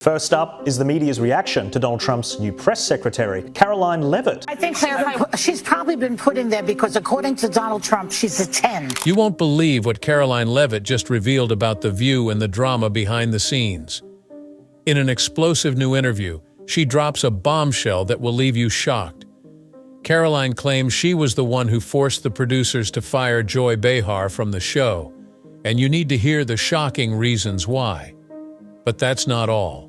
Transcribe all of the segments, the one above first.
First up is the media's reaction to Donald Trump's new press secretary, Karoline Leavitt. I think she's probably been put in there because, according to Donald Trump, she's a 10. You won't believe what Karoline Leavitt just revealed about The View and the drama behind the scenes. In an explosive new interview, she drops a bombshell that will leave you shocked. Karoline claims she was the one who forced the producers to fire Joy Behar from the show, and you need to hear the shocking reasons why. But that's not all.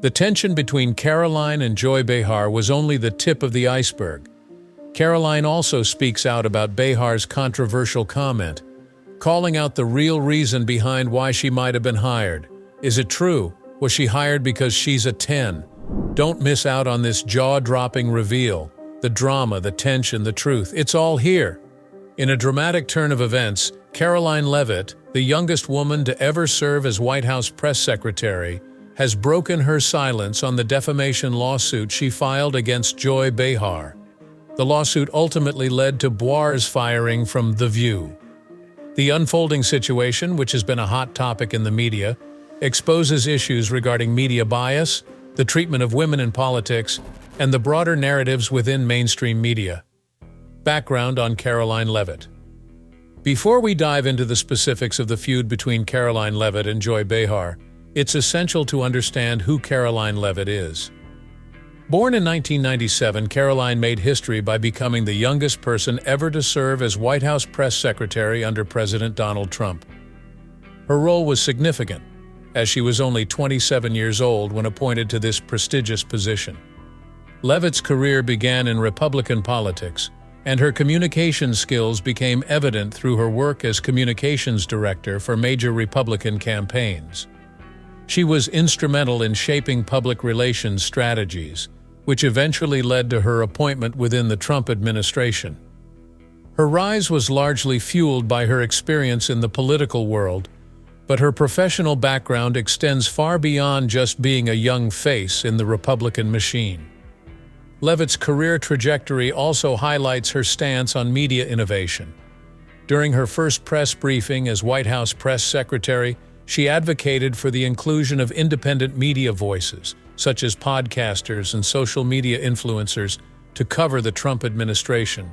The tension between Karoline and Joy Behar was only the tip of the iceberg. Karoline also speaks out about Behar's controversial comment, calling out the real reason behind why she might have been hired. Is it true? Was she hired because she's a 10? Don't miss out on this jaw-dropping reveal. The drama, the tension, the truth, it's all here. In a dramatic turn of events, Karoline Leavitt, the youngest woman to ever serve as White House press secretary, has broken her silence on the defamation lawsuit she filed against Joy Behar. The lawsuit ultimately led to Behar's firing from The View. The unfolding situation, which has been a hot topic in the media, exposes issues regarding media bias, the treatment of women in politics, and the broader narratives within mainstream media. Background on Karoline Leavitt. Before we dive into the specifics of the feud between Karoline Leavitt and Joy Behar, it's essential to understand who Karoline Leavitt is. Born in 1997, Karoline made history by becoming the youngest person ever to serve as White House press secretary under President Donald Trump. Her role was significant, as she was only 27 years old when appointed to this prestigious position. Leavitt's career began in Republican politics, and her communication skills became evident through her work as communications director for major Republican campaigns. She was instrumental in shaping public relations strategies, which eventually led to her appointment within the Trump administration. Her rise was largely fueled by her experience in the political world, but her professional background extends far beyond just being a young face in the Republican machine. Leavitt's career trajectory also highlights her stance on media innovation. During her first press briefing as White House press secretary, she advocated for the inclusion of independent media voices, such as podcasters and social media influencers, to cover the Trump administration.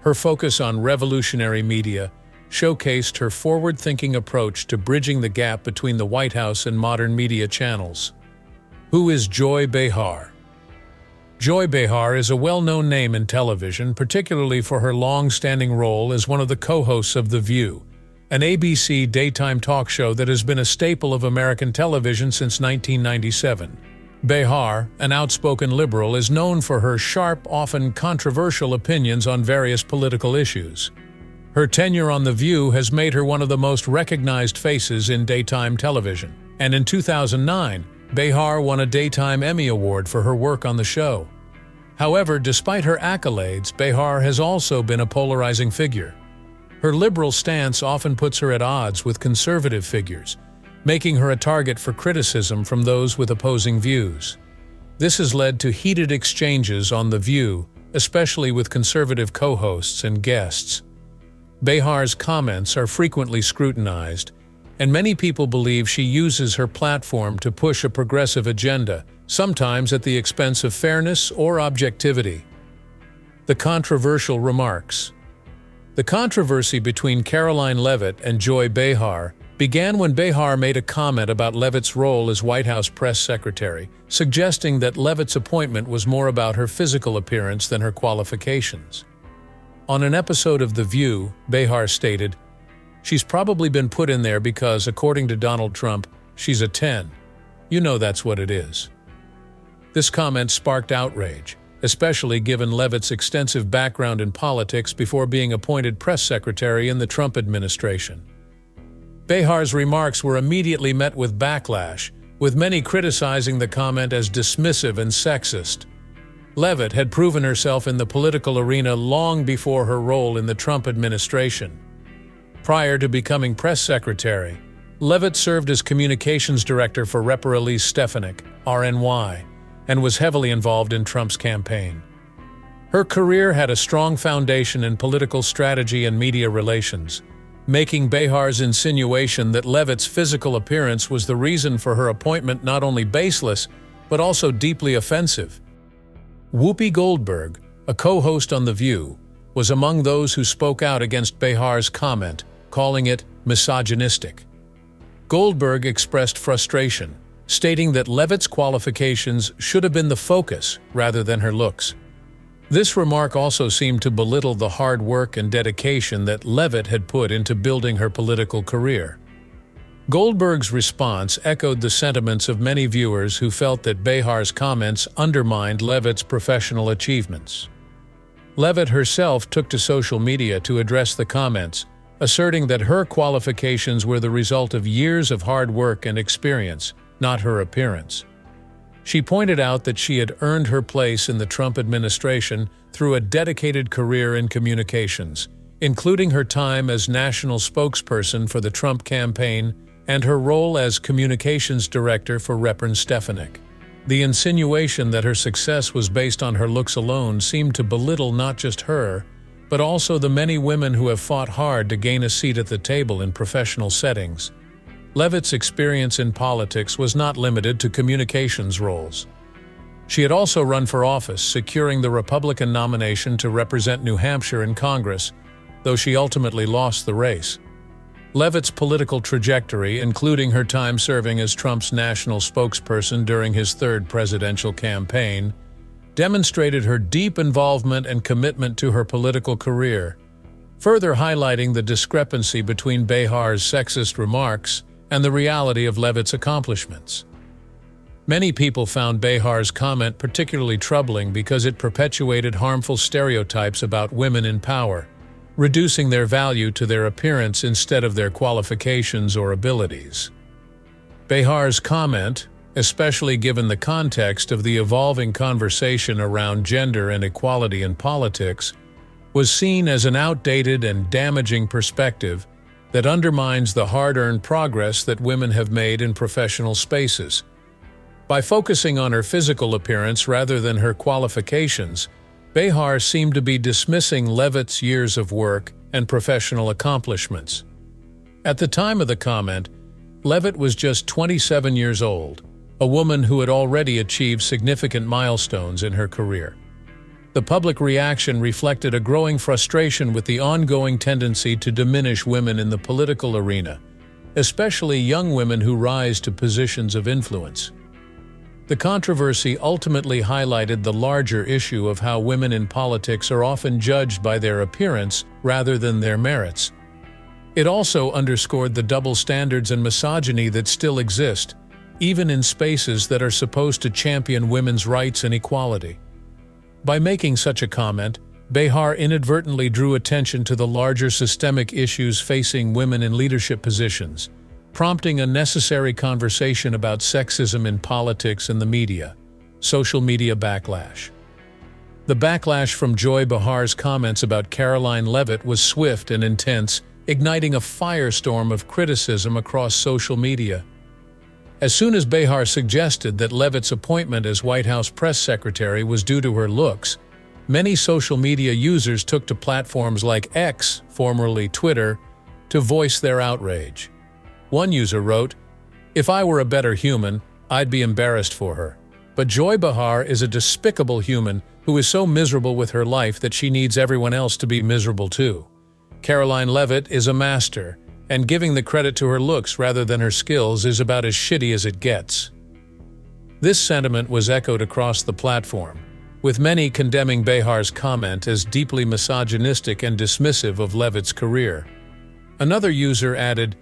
Her focus on revolutionary media showcased her forward-thinking approach to bridging the gap between the White House and modern media channels. Who is Joy Behar? Joy Behar is a well-known name in television, particularly for her long-standing role as one of the co-hosts of The View, an ABC daytime talk show that has been a staple of American television since 1997. Behar, an outspoken liberal, is known for her sharp, often controversial opinions on various political issues. Her tenure on The View has made her one of the most recognized faces in daytime television, and in 2009, Behar won a Daytime Emmy Award for her work on the show. However, despite her accolades, Behar has also been a polarizing figure. Her liberal stance often puts her at odds with conservative figures, making her a target for criticism from those with opposing views. This has led to heated exchanges on The View, especially with conservative co-hosts and guests. Behar's comments are frequently scrutinized, and many people believe she uses her platform to push a progressive agenda, sometimes at the expense of fairness or objectivity. The controversial remarks. The controversy between Karoline Leavitt and Joy Behar began when Behar made a comment about Leavitt's role as White House press secretary, suggesting that Leavitt's appointment was more about her physical appearance than her qualifications. On an episode of The View, Behar stated, "She's probably been put in there because, according to Donald Trump, she's a 10. You know that's what it is." This comment sparked outrage, especially given Leavitt's extensive background in politics before being appointed press secretary in the Trump administration. Behar's remarks were immediately met with backlash, with many criticizing the comment as dismissive and sexist. Leavitt had proven herself in the political arena long before her role in the Trump administration. Prior to becoming press secretary, Leavitt served as communications director for Rep. Elise Stefanik, RNY, and was heavily involved in Trump's campaign. Her career had a strong foundation in political strategy and media relations, making Behar's insinuation that Leavitt's physical appearance was the reason for her appointment not only baseless, but also deeply offensive. Whoopi Goldberg, a co-host on The View, was among those who spoke out against Behar's comment, calling it misogynistic. Goldberg expressed frustration, stating that Leavitt's qualifications should have been the focus rather than her looks. This remark also seemed to belittle the hard work and dedication that Leavitt had put into building her political career. Goldberg's response echoed the sentiments of many viewers who felt that Behar's comments undermined Leavitt's professional achievements. Leavitt herself took to social media to address the comments, asserting that her qualifications were the result of years of hard work and experience, not her appearance. She pointed out that she had earned her place in the Trump administration through a dedicated career in communications, including her time as national spokesperson for the Trump campaign and her role as communications director for Reverend Stefanik. The insinuation that her success was based on her looks alone seemed to belittle not just her, but also the many women who have fought hard to gain a seat at the table in professional settings. Leavitt's experience in politics was not limited to communications roles. She had also run for office, securing the Republican nomination to represent New Hampshire in Congress, though she ultimately lost the race. Leavitt's political trajectory, including her time serving as Trump's national spokesperson during his third presidential campaign, demonstrated her deep involvement and commitment to her political career, further highlighting the discrepancy between Behar's sexist remarks and the reality of Leavitt's accomplishments. Many people found Behar's comment particularly troubling because it perpetuated harmful stereotypes about women in power, reducing their value to their appearance instead of their qualifications or abilities. Behar's comment, especially given the context of the evolving conversation around gender and equality in politics, was seen as an outdated and damaging perspective that undermines the hard-earned progress that women have made in professional spaces. By focusing on her physical appearance rather than her qualifications, Behar seemed to be dismissing Leavitt's years of work and professional accomplishments. At the time of the comment, Leavitt was just 27 years old, a woman who had already achieved significant milestones in her career. The public reaction reflected a growing frustration with the ongoing tendency to diminish women in the political arena, especially young women who rise to positions of influence. The controversy ultimately highlighted the larger issue of how women in politics are often judged by their appearance rather than their merits. It also underscored the double standards and misogyny that still exist, even in spaces that are supposed to champion women's rights and equality. By making such a comment, Behar inadvertently drew attention to the larger systemic issues facing women in leadership positions, prompting a necessary conversation about sexism in politics and the media. Social media backlash. The backlash from Joy Behar's comments about Karoline Leavitt was swift and intense, igniting a firestorm of criticism across social media. As soon as Behar suggested that Leavitt's appointment as White House press secretary was due to her looks, many social media users took to platforms like X, formerly Twitter, to voice their outrage. One user wrote, "If I were a better human, I'd be embarrassed for her. But Joy Behar is a despicable human who is so miserable with her life that she needs everyone else to be miserable too. Karoline Leavitt is a master, and giving the credit to her looks rather than her skills is about as shitty as it gets." This sentiment was echoed across the platform, with many condemning Behar's comment as deeply misogynistic and dismissive of Leavitt's career. Another user added,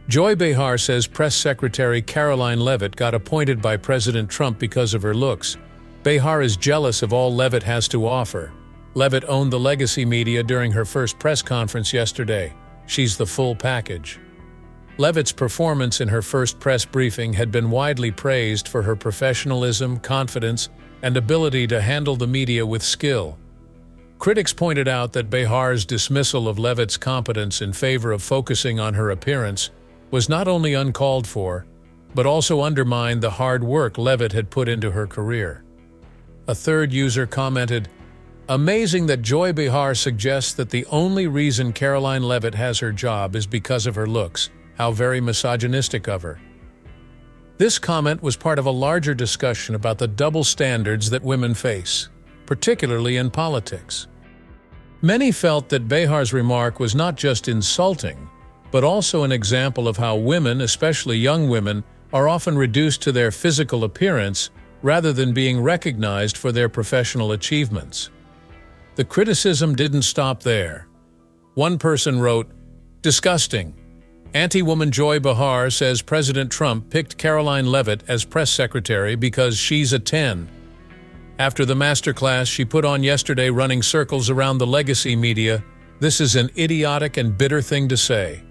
"Joy Behar says Press Secretary Karoline Leavitt got appointed by President Trump because of her looks. Behar is jealous of all Leavitt has to offer. Leavitt owned the legacy media during her first press conference yesterday. She's the full package." Leavitt's performance in her first press briefing had been widely praised for her professionalism, confidence, and ability to handle the media with skill. Critics pointed out that Behar's dismissal of Leavitt's competence in favor of focusing on her appearance was not only uncalled for, but also undermined the hard work Leavitt had put into her career. A third user commented, Amazing that Joy Behar suggests that the only reason Karoline Leavitt has her job is because of her looks. How very misogynistic of her. This comment was part of a larger discussion about the double standards that women face, particularly in politics. Many felt that Behar's remark was not just insulting, but also an example of how women, especially young women, are often reduced to their physical appearance rather than being recognized for their professional achievements. The criticism didn't stop there. One person wrote, "Disgusting. Anti-woman Joy Behar says President Trump picked Karoline Leavitt as press secretary because she's a 10. After the masterclass she put on yesterday running circles around the legacy media, this is an idiotic and bitter thing to say."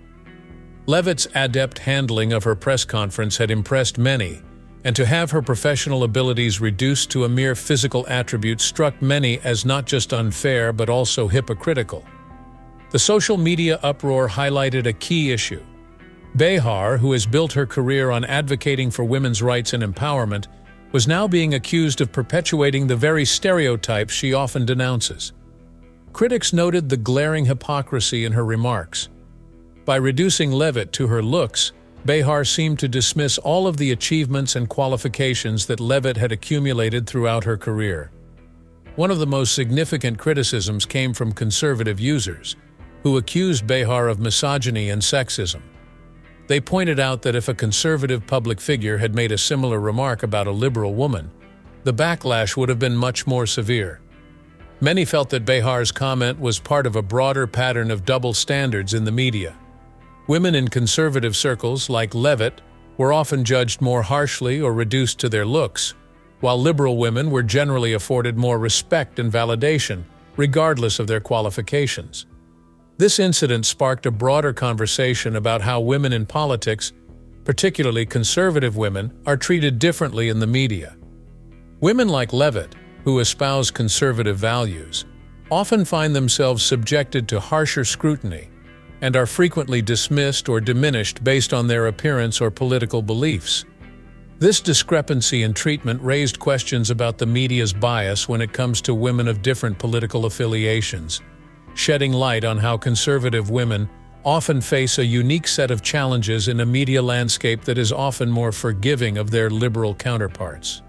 Leavitt's adept handling of her press conference had impressed many, and to have her professional abilities reduced to a mere physical attribute struck many as not just unfair but also hypocritical. The social media uproar highlighted a key issue. Behar, who has built her career on advocating for women's rights and empowerment, was now being accused of perpetuating the very stereotypes she often denounces. Critics noted the glaring hypocrisy in her remarks. By reducing Leavitt to her looks, Behar seemed to dismiss all of the achievements and qualifications that Leavitt had accumulated throughout her career. One of the most significant criticisms came from conservative users, who accused Behar of misogyny and sexism. They pointed out that if a conservative public figure had made a similar remark about a liberal woman, the backlash would have been much more severe. Many felt that Behar's comment was part of a broader pattern of double standards in the media. Women in conservative circles, like Leavitt, were often judged more harshly or reduced to their looks, while liberal women were generally afforded more respect and validation, regardless of their qualifications. This incident sparked a broader conversation about how women in politics, particularly conservative women, are treated differently in the media. Women like Leavitt, who espouse conservative values, often find themselves subjected to harsher scrutiny and are frequently dismissed or diminished based on their appearance or political beliefs. This discrepancy in treatment raised questions about the media's bias when it comes to women of different political affiliations, shedding light on how conservative women often face a unique set of challenges in a media landscape that is often more forgiving of their liberal counterparts.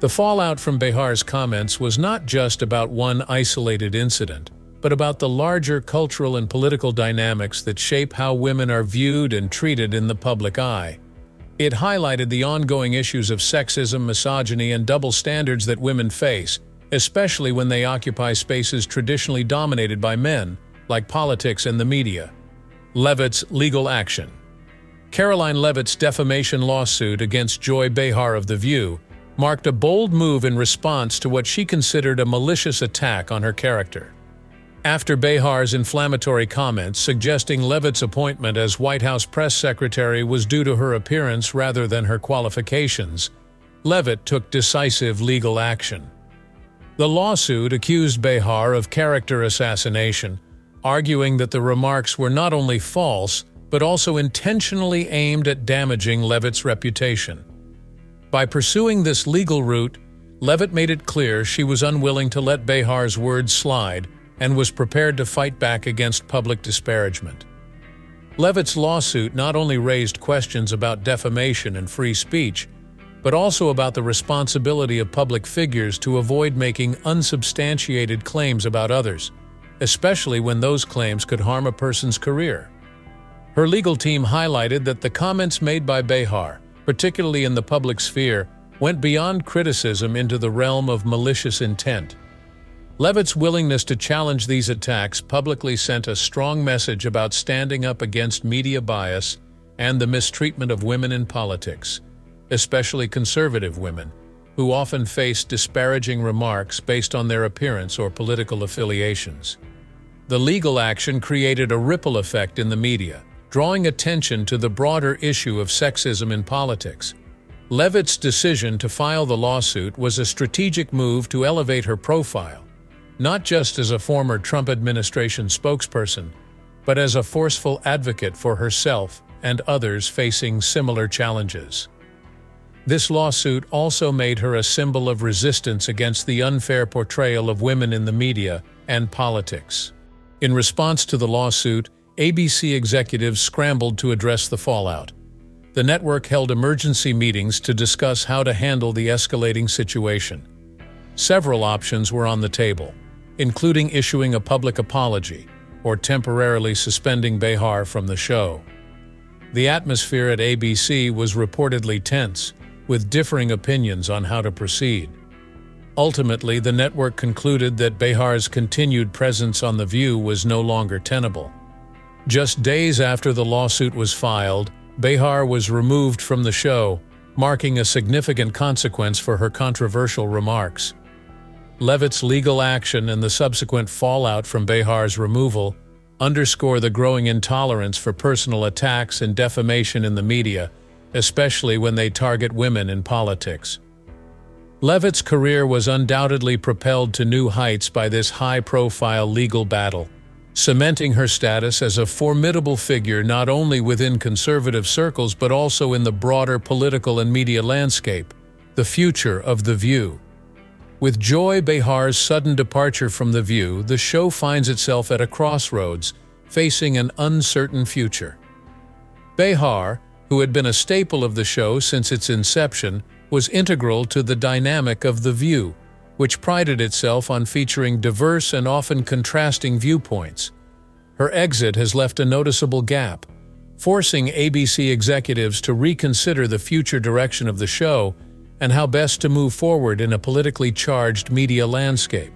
The fallout from Behar's comments was not just about one isolated incident, but about the larger cultural and political dynamics that shape how women are viewed and treated in the public eye. It highlighted the ongoing issues of sexism, misogyny, and double standards that women face, especially when they occupy spaces traditionally dominated by men, like politics and the media. Leavitt's legal action. Karoline Leavitt's defamation lawsuit against Joy Behar of The View marked a bold move in response to what she considered a malicious attack on her character. After Behar's inflammatory comments suggesting Leavitt's appointment as White House press secretary was due to her appearance rather than her qualifications, Leavitt took decisive legal action. The lawsuit accused Behar of character assassination, arguing that the remarks were not only false, but also intentionally aimed at damaging Leavitt's reputation. By pursuing this legal route, Leavitt made it clear she was unwilling to let Behar's words slide and was prepared to fight back against public disparagement. Leavitt's lawsuit not only raised questions about defamation and free speech, but also about the responsibility of public figures to avoid making unsubstantiated claims about others, especially when those claims could harm a person's career. Her legal team highlighted that the comments made by Behar, particularly in the public sphere, went beyond criticism into the realm of malicious intent. Leavitt's willingness to challenge these attacks publicly sent a strong message about standing up against media bias and the mistreatment of women in politics, especially conservative women, who often face disparaging remarks based on their appearance or political affiliations. The legal action created a ripple effect in the media, drawing attention to the broader issue of sexism in politics. Leavitt's decision to file the lawsuit was a strategic move to elevate her profile, not just as a former Trump administration spokesperson, but as a forceful advocate for herself and others facing similar challenges. This lawsuit also made her a symbol of resistance against the unfair portrayal of women in the media and politics. In response to the lawsuit, ABC executives scrambled to address the fallout. The network held emergency meetings to discuss how to handle the escalating situation. Several options were on the table, including issuing a public apology or temporarily suspending Behar from the show. The atmosphere at ABC was reportedly tense, with differing opinions on how to proceed. Ultimately, the network concluded that Behar's continued presence on The View was no longer tenable. Just days after the lawsuit was filed, Behar was removed from the show, marking a significant consequence for her controversial remarks. Leavitt's legal action and the subsequent fallout from Behar's removal underscore the growing intolerance for personal attacks and defamation in the media, especially when they target women in politics. Leavitt's career was undoubtedly propelled to new heights by this high-profile legal battle, cementing her status as a formidable figure not only within conservative circles but also in the broader political and media landscape. The future of The View. With Joy Behar's sudden departure from The View, the show finds itself at a crossroads, facing an uncertain future. Behar, who had been a staple of the show since its inception, was integral to the dynamic of The View, which prided itself on featuring diverse and often contrasting viewpoints. Her exit has left a noticeable gap, forcing ABC executives to reconsider the future direction of the show and how best to move forward in a politically charged media landscape.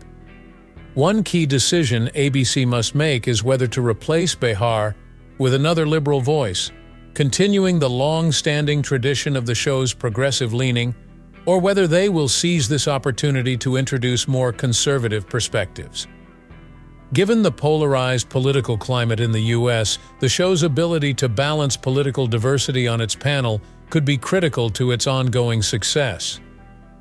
One key decision ABC must make is whether to replace Behar with another liberal voice, continuing the long-standing tradition of the show's progressive leaning, or whether they will seize this opportunity to introduce more conservative perspectives. Given the polarized political climate in the U.S., the show's ability to balance political diversity on its panel could be critical to its ongoing success.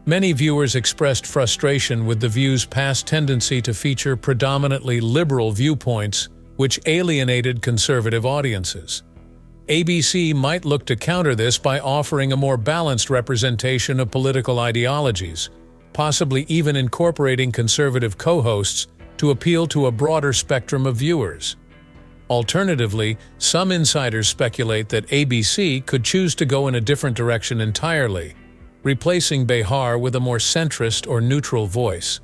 Many viewers expressed frustration with The View's past tendency to feature predominantly liberal viewpoints, which alienated conservative audiences. ABC might look to counter this by offering a more balanced representation of political ideologies, possibly even incorporating conservative co-hosts to appeal to a broader spectrum of viewers. Alternatively, some insiders speculate that ABC could choose to go in a different direction entirely, replacing Behar with a more centrist or neutral voice.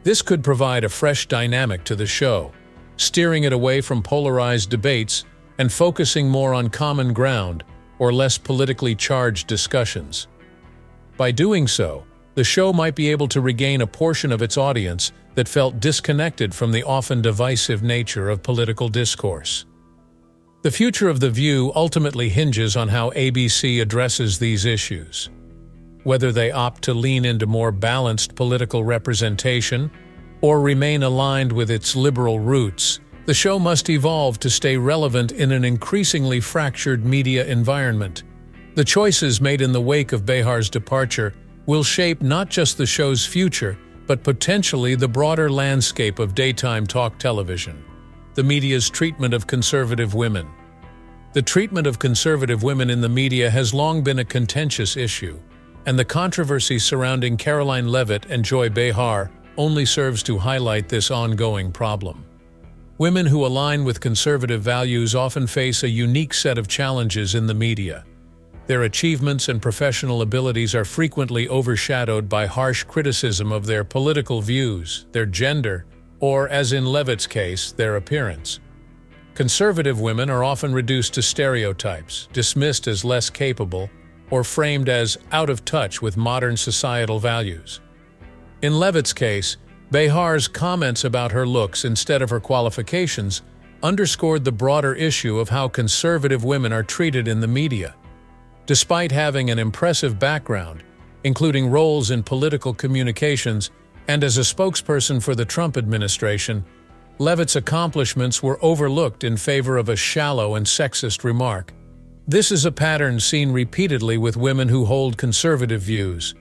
This could provide a fresh dynamic to the show, steering it away from polarized debates and focusing more on common ground or less politically charged discussions. By doing so, the show might be able to regain a portion of its audience that felt disconnected from the often divisive nature of political discourse. The future of The View ultimately hinges on how ABC addresses these issues. Whether they opt to lean into more balanced political representation or remain aligned with its liberal roots, the show must evolve to stay relevant in an increasingly fractured media environment. The choices made in the wake of Behar's departure will shape not just the show's future, but potentially the broader landscape of daytime talk television. The media's treatment of conservative women. The treatment of conservative women in the media has long been a contentious issue, and the controversy surrounding Karoline Leavitt and Joy Behar only serves to highlight this ongoing problem. Women who align with conservative values often face a unique set of challenges in the media. Their achievements and professional abilities are frequently overshadowed by harsh criticism of their political views, their gender, or, as in Leavitt's case, their appearance. Conservative women are often reduced to stereotypes, dismissed as less capable, or framed as out of touch with modern societal values. In Leavitt's case, Behar's comments about her looks instead of her qualifications underscored the broader issue of how conservative women are treated in the media. Despite having an impressive background, including roles in political communications and as a spokesperson for the Trump administration, Leavitt's accomplishments were overlooked in favor of a shallow and sexist remark. This is a pattern seen repeatedly with women who hold conservative views.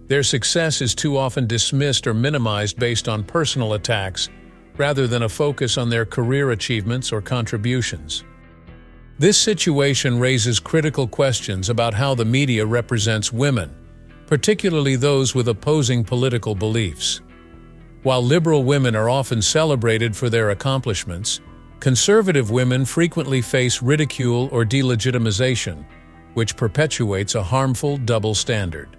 Their success is too often dismissed or minimized based on personal attacks, rather than a focus on their career achievements or contributions. This situation raises critical questions about how the media represents women, particularly those with opposing political beliefs. While liberal women are often celebrated for their accomplishments, conservative women frequently face ridicule or delegitimization, which perpetuates a harmful double standard.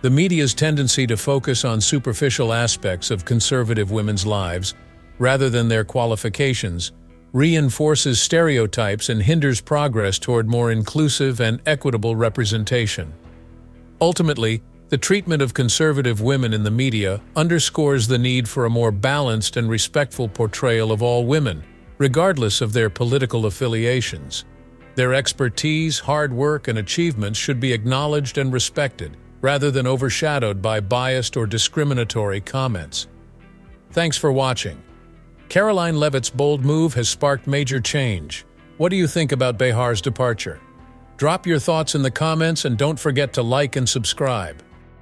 The media's tendency to focus on superficial aspects of conservative women's lives, rather than their qualifications, reinforces stereotypes and hinders progress toward more inclusive and equitable representation. Ultimately, the treatment of conservative women in the media underscores the need for a more balanced and respectful portrayal of all women, regardless of their political affiliations. Their expertise, hard work, and achievements should be acknowledged and respected, rather than overshadowed by biased or discriminatory comments. Thanks for watching. Karoline Leavitt's bold move has sparked major change. What do you think about Behar's departure? Drop your thoughts in the comments and don't forget to like and subscribe.